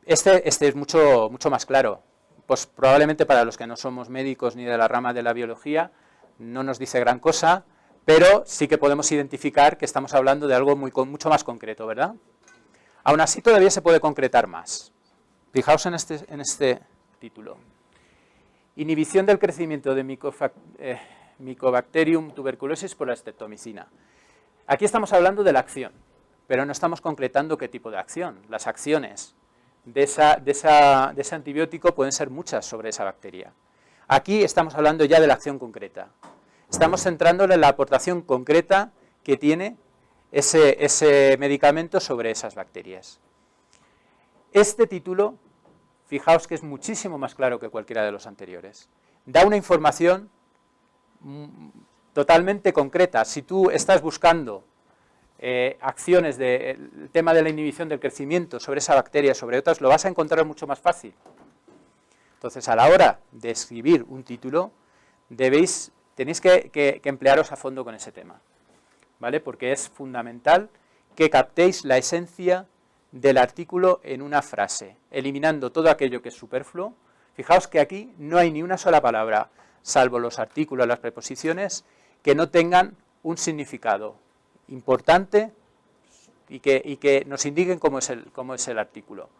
Este es mucho más claro. Pues probablemente para los que no somos médicos ni de la rama de la biología, no nos dice gran cosa, pero sí que podemos identificar que estamos hablando de algo mucho más concreto, ¿verdad? Aún así todavía se puede concretar más. Fijaos en este título. Inhibición del crecimiento de Mycobacterium tuberculosis por la streptomicina. Aquí estamos hablando de la acción, pero no estamos concretando qué tipo de acción. Las acciones de ese antibiótico pueden ser muchas sobre esa bacteria. Aquí estamos hablando ya de la acción concreta. Estamos centrándole en la aportación concreta que tiene ese medicamento sobre esas bacterias. Este título, fijaos que es muchísimo más claro que cualquiera de los anteriores. Da una información totalmente concreta. Si tú estás buscando acciones del tema de la inhibición del crecimiento sobre esa bacteria, sobre otras, lo vas a encontrar mucho más fácil. Entonces, a la hora de escribir un título, tenéis que emplearos a fondo con ese tema, ¿vale? Porque es fundamental que captéis la esencia del artículo en una frase, eliminando todo aquello que es superfluo. Fijaos que aquí no hay ni una sola palabra, salvo los artículos, las preposiciones, que no tengan un significado importante y que nos indiquen cómo es el artículo.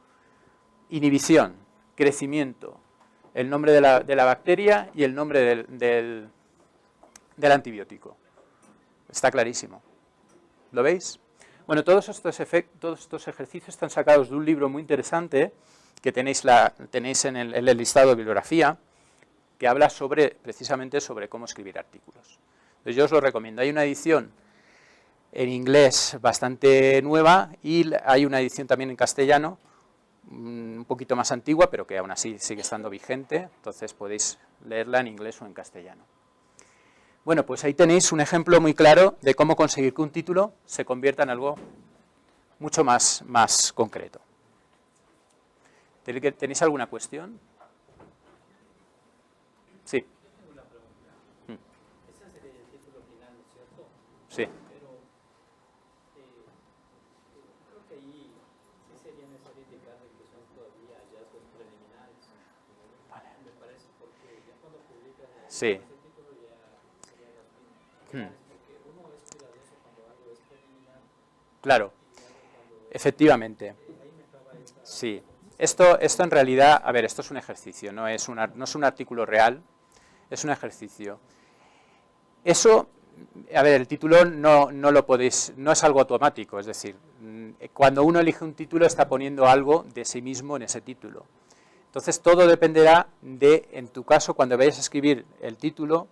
Inhibición, crecimiento, el nombre de la bacteria y el nombre del antibiótico. Está clarísimo. ¿Lo veis? Bueno, todos estos ejercicios están sacados de un libro muy interesante que tenéis en el listado de bibliografía, que habla precisamente sobre cómo escribir artículos. Entonces yo os lo recomiendo. Hay una edición en inglés bastante nueva y hay una edición también en castellano, un poquito más antigua, pero que aún así sigue estando vigente, entonces podéis leerla en inglés o en castellano. Bueno, pues ahí tenéis un ejemplo muy claro de cómo conseguir que un título se convierta en algo mucho más concreto. ¿Tenéis alguna cuestión? Sí. Esa sería el título final, ¿no es cierto? Sí. Pero creo que ahí sí sería necesario indicar que son todavía hallazgos preliminares. Vale. Me parece, porque ya cuando publicas Sí. ese título ya serían las preliminares, porque uno es cuidadoso cuando algo es preliminar. Claro, efectivamente. Sí. Esto en realidad, a ver, esto es un ejercicio, no es un artículo real, es un ejercicio. Eso, a ver, el título no es algo automático, es decir, cuando uno elige un título está poniendo algo de sí mismo en ese título. Entonces todo dependerá de, en tu caso, cuando vayas a escribir el título,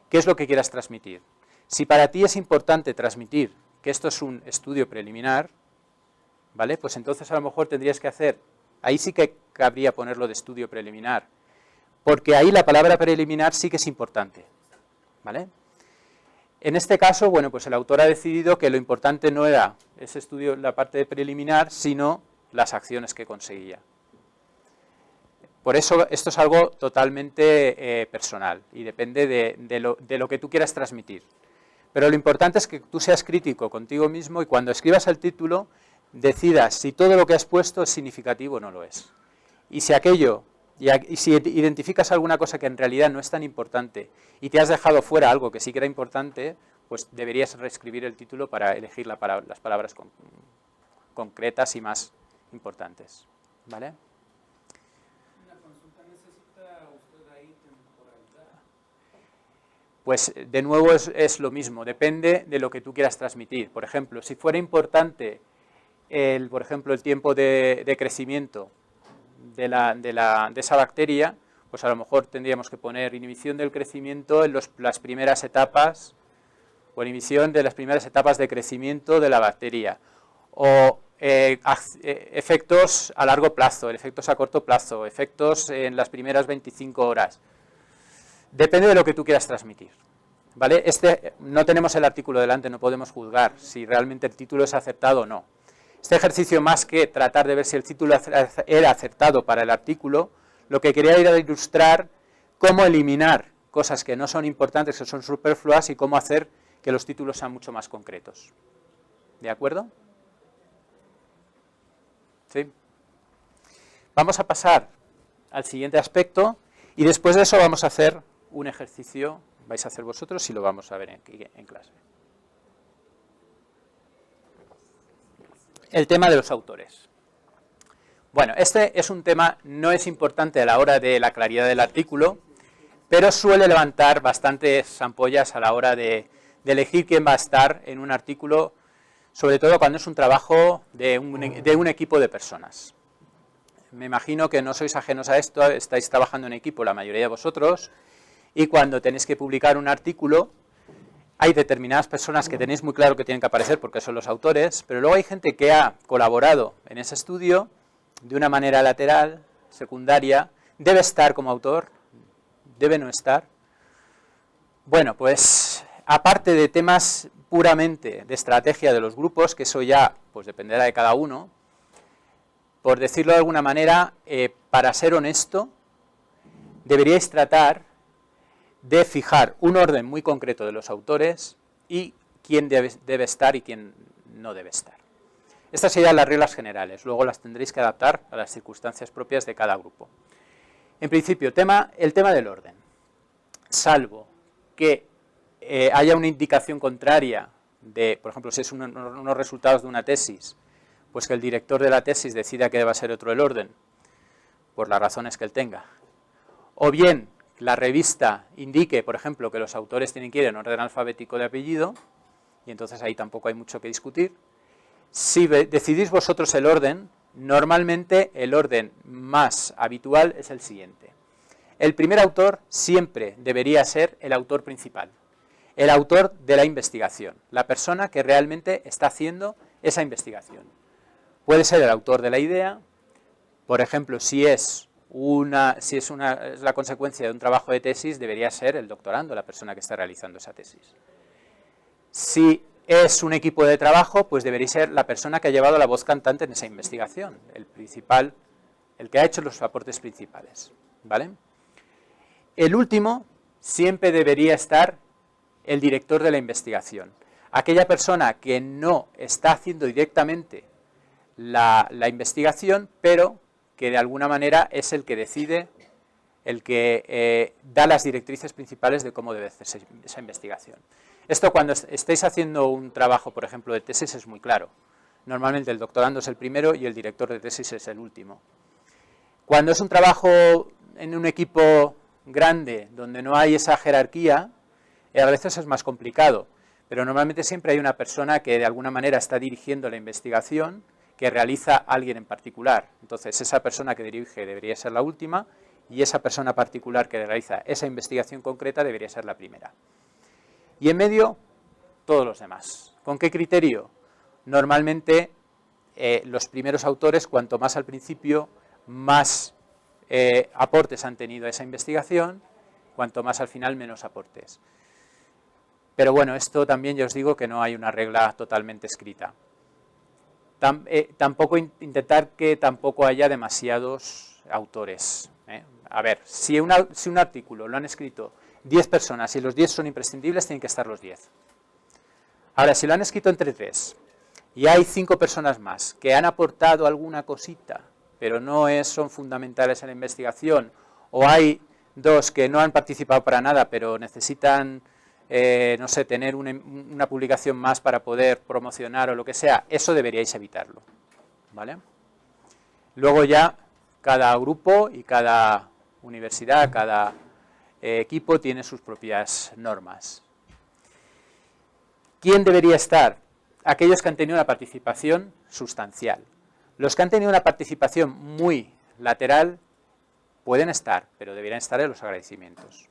qué es lo que quieras transmitir. Si para ti es importante transmitir que esto es un estudio preliminar, ¿vale? Pues entonces a lo mejor tendrías que hacer, ahí sí que cabría ponerlo de estudio preliminar, porque ahí la palabra preliminar sí que es importante, ¿vale? En este caso, bueno, pues el autor ha decidido que lo importante no era ese estudio, la parte preliminar, sino las acciones que conseguía. Por eso esto es algo totalmente personal y depende de lo que tú quieras transmitir. Pero lo importante es que tú seas crítico contigo mismo y cuando escribas el título decidas si todo lo que has puesto es significativo o no lo es. Y si si identificas alguna cosa que en realidad no es tan importante y te has dejado fuera algo que sí que era importante, pues deberías reescribir el título para elegir las palabras concretas y más importantes. ¿Vale? Una consulta, ¿necesita usted ahí temporalidad? Pues de nuevo es lo mismo, depende de lo que tú quieras transmitir. Por ejemplo, si fuera importante por ejemplo, el tiempo de crecimiento de esa bacteria, pues a lo mejor tendríamos que poner inhibición del crecimiento en las primeras etapas, o inhibición de las primeras etapas de crecimiento de la bacteria, o efectos a largo plazo, efectos a corto plazo, efectos en las primeras 25 horas. Depende de lo que tú quieras transmitir. ¿Vale? No tenemos el artículo delante, no podemos juzgar si realmente el título es acertado o no. Este ejercicio, más que tratar de ver si el título era acertado para el artículo, lo que quería era ilustrar cómo eliminar cosas que no son importantes, que son superfluas, y cómo hacer que los títulos sean mucho más concretos. ¿De acuerdo? ¿Sí? Vamos a pasar al siguiente aspecto y después de eso vamos a hacer un ejercicio, vais a hacer vosotros y lo vamos a ver en clase. El tema de los autores. Bueno, este es un tema, no es importante a la hora de la claridad del artículo, pero suele levantar bastantes ampollas a la hora de elegir quién va a estar en un artículo, sobre todo cuando es un trabajo de un equipo de personas. Me imagino que no sois ajenos a esto, estáis trabajando en equipo la mayoría de vosotros, y cuando tenéis que publicar un artículo, hay determinadas personas que tenéis muy claro que tienen que aparecer porque son los autores, pero luego hay gente que ha colaborado en ese estudio de una manera lateral, secundaria, debe estar como autor, debe no estar. Bueno, pues aparte de temas puramente de estrategia de los grupos, que eso ya pues dependerá de cada uno, por decirlo de alguna manera, para ser honesto, deberíais tratar de fijar un orden muy concreto de los autores y quién debe estar y quién no debe estar. Estas serían las reglas generales, luego las tendréis que adaptar a las circunstancias propias de cada grupo. En principio, el tema del orden. Salvo que haya una indicación contraria de, por ejemplo, si es unos resultados de una tesis, pues que el director de la tesis decida que deba ser otro el orden, por las razones que él tenga. O bien la revista indique, por ejemplo, que los autores tienen que ir en orden alfabético de apellido, y entonces ahí tampoco hay mucho que discutir. Si decidís vosotros el orden, normalmente el orden más habitual es el siguiente. El primer autor siempre debería ser el autor principal, el autor de la investigación, la persona que realmente está haciendo esa investigación. Puede ser el autor de la idea, por ejemplo, si es la consecuencia de un trabajo de tesis, debería ser el doctorando, la persona que está realizando esa tesis. Si es un equipo de trabajo, pues debería ser la persona que ha llevado la voz cantante en esa investigación, el principal, el que ha hecho los aportes principales, ¿vale? El último siempre debería estar el director de la investigación, aquella persona que no está haciendo directamente la investigación, pero que de alguna manera es el que decide, el que da las directrices principales de cómo debe hacerse esa investigación. Esto cuando estéis haciendo un trabajo, por ejemplo, de tesis es muy claro. Normalmente el doctorando es el primero y el director de tesis es el último. Cuando es un trabajo en un equipo grande, donde no hay esa jerarquía, a veces es más complicado, pero normalmente siempre hay una persona que de alguna manera está dirigiendo la investigación, que realiza alguien en particular. Entonces, esa persona que dirige debería ser la última y esa persona particular que realiza esa investigación concreta debería ser la primera. Y en medio, todos los demás. ¿Con qué criterio? Normalmente, los primeros autores, cuanto más al principio, más aportes han tenido a esa investigación, cuanto más al final, menos aportes. Pero bueno, esto también ya os digo que no hay una regla totalmente escrita. Tampoco intentar que tampoco haya demasiados autores. A ver, si un artículo lo han escrito 10 personas y los 10 son imprescindibles, tienen que estar los 10. Ahora, si lo han escrito entre 3 y hay 5 personas más que han aportado alguna cosita, pero no son fundamentales en la investigación, o hay 2 que no han participado para nada, pero necesitan, no sé, tener una publicación más para poder promocionar o lo que sea, eso deberíais evitarlo, ¿vale? Luego ya cada grupo y cada universidad, cada equipo tiene sus propias normas. ¿Quién debería estar? Aquellos que han tenido una participación sustancial. Los que han tenido una participación muy lateral pueden estar, pero deberían estar en los agradecimientos.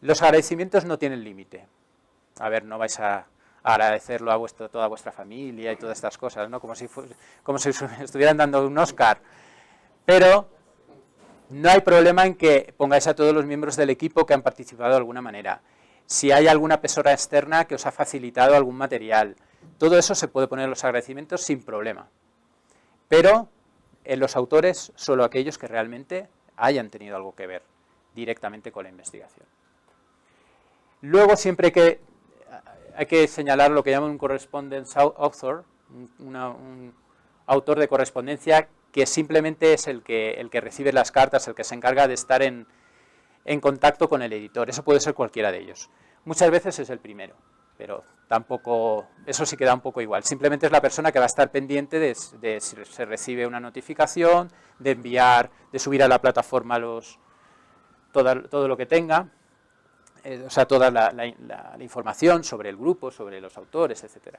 Los agradecimientos no tienen límite. A ver, no vais a agradecerlo a toda vuestra familia y todas estas cosas, ¿no? Como si estuvieran dando un Oscar. Pero no hay problema en que pongáis a todos los miembros del equipo que han participado de alguna manera. Si hay alguna persona externa que os ha facilitado algún material, todo eso se puede poner en los agradecimientos sin problema. Pero en los autores, solo aquellos que realmente hayan tenido algo que ver directamente con la investigación. Luego siempre hay que señalar lo que llaman un correspondence author, un autor de correspondencia que simplemente es el que recibe las cartas, el que se encarga de estar en contacto con el editor. Eso puede ser cualquiera de ellos. Muchas veces es el primero, pero tampoco, eso sí queda un poco igual. Simplemente es la persona que va a estar pendiente de si se recibe una notificación, de enviar, de subir a la plataforma todo lo que tenga, o sea, toda la información sobre el grupo, sobre los autores, etc.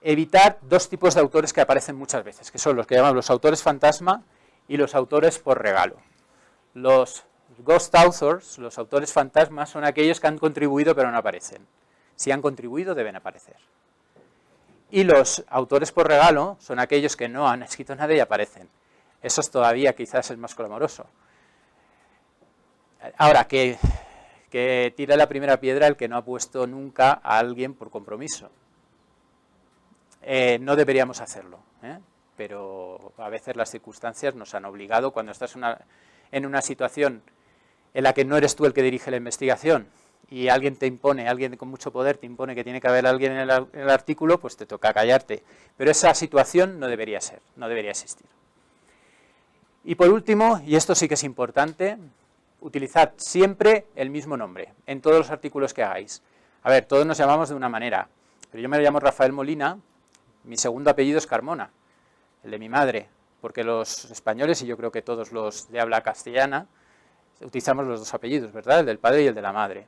Evitar 2 tipos de autores que aparecen muchas veces, que son los que llamamos los autores fantasma y los autores por regalo. Los ghost authors, los autores fantasmas, son aquellos que han contribuido pero no aparecen. Si han contribuido, deben aparecer. Y los autores por regalo son aquellos que no han escrito nada y aparecen. Eso es todavía quizás el más clamoroso. Ahora, que tira la primera piedra el que no ha puesto nunca a alguien por compromiso. No deberíamos hacerlo, pero a veces las circunstancias nos han obligado. Cuando estás en una situación en la que no eres tú el que dirige la investigación y alguien te impone, alguien con mucho poder te impone que tiene que haber alguien en el artículo, pues te toca callarte. Pero esa situación no debería ser, no debería existir. Y por último, y esto sí que es importante, utilizad siempre el mismo nombre en todos los artículos que hagáis. A ver, todos nos llamamos de una manera, pero yo me llamo Rafael Molina, mi segundo apellido es Carmona, el de mi madre, porque los españoles, y yo creo que todos los de habla castellana, utilizamos los 2 apellidos, ¿verdad? El del padre y el de la madre.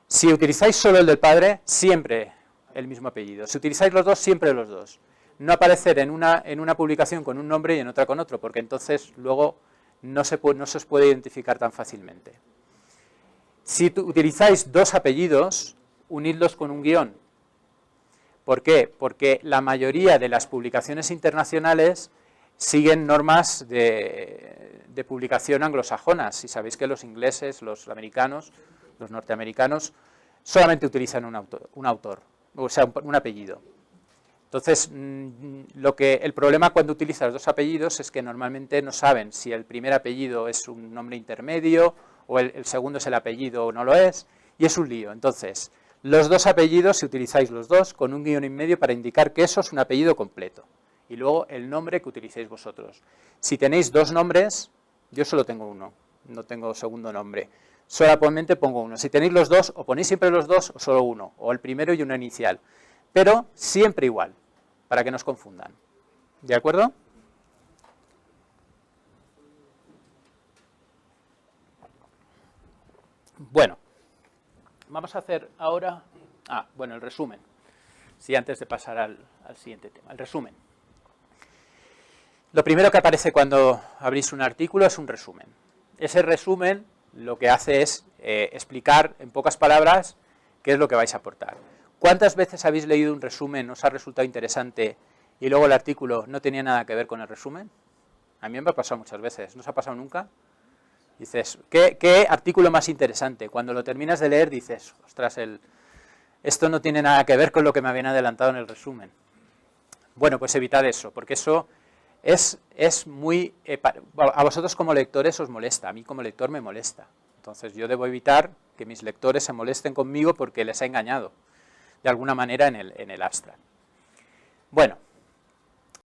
Si utilizáis solo el del padre, siempre el mismo apellido. Si utilizáis los dos, siempre los dos. No aparecer en una publicación con un nombre y en otra con otro, porque entonces luego no se os puede identificar tan fácilmente. Si utilizáis dos apellidos, unidlos con un guión. ¿Por qué? Porque la mayoría de las publicaciones internacionales siguen normas de publicación anglosajonas. Y sabéis que los ingleses, los americanos, los norteamericanos, solamente utilizan un autor, o sea, un apellido. Entonces, el problema cuando utilizas dos apellidos es que normalmente no saben si el primer apellido es un nombre intermedio o el segundo es el apellido o no lo es, y es un lío. Entonces, los dos apellidos, si utilizáis los dos, con un guión en medio para indicar que eso es un apellido completo. Y luego el nombre que utilicéis vosotros. Si tenéis dos nombres, yo solo tengo uno, no tengo segundo nombre. Solamente pongo uno. Si tenéis los dos, o ponéis siempre los dos o solo uno, o el primero y una inicial. Pero siempre igual, para que no os confundan. ¿De acuerdo? Bueno, vamos a hacer ahora, el resumen. Sí, antes de pasar al siguiente tema. El resumen. Lo primero que aparece cuando abrís un artículo es un resumen. Ese resumen lo que hace es explicar en pocas palabras qué es lo que vais a aportar. ¿Cuántas veces habéis leído un resumen, os ha resultado interesante y luego el artículo no tenía nada que ver con el resumen? A mí me ha pasado muchas veces. ¿No os ha pasado nunca? Dices, ¿qué artículo más interesante? Cuando lo terminas de leer dices, ostras, esto no tiene nada que ver con lo que me habían adelantado en el resumen. Bueno, pues evitad eso, porque eso es muy... a vosotros como lectores os molesta, a mí como lector me molesta. Entonces yo debo evitar que mis lectores se molesten conmigo porque les he engañado de alguna manera en el abstract. Bueno,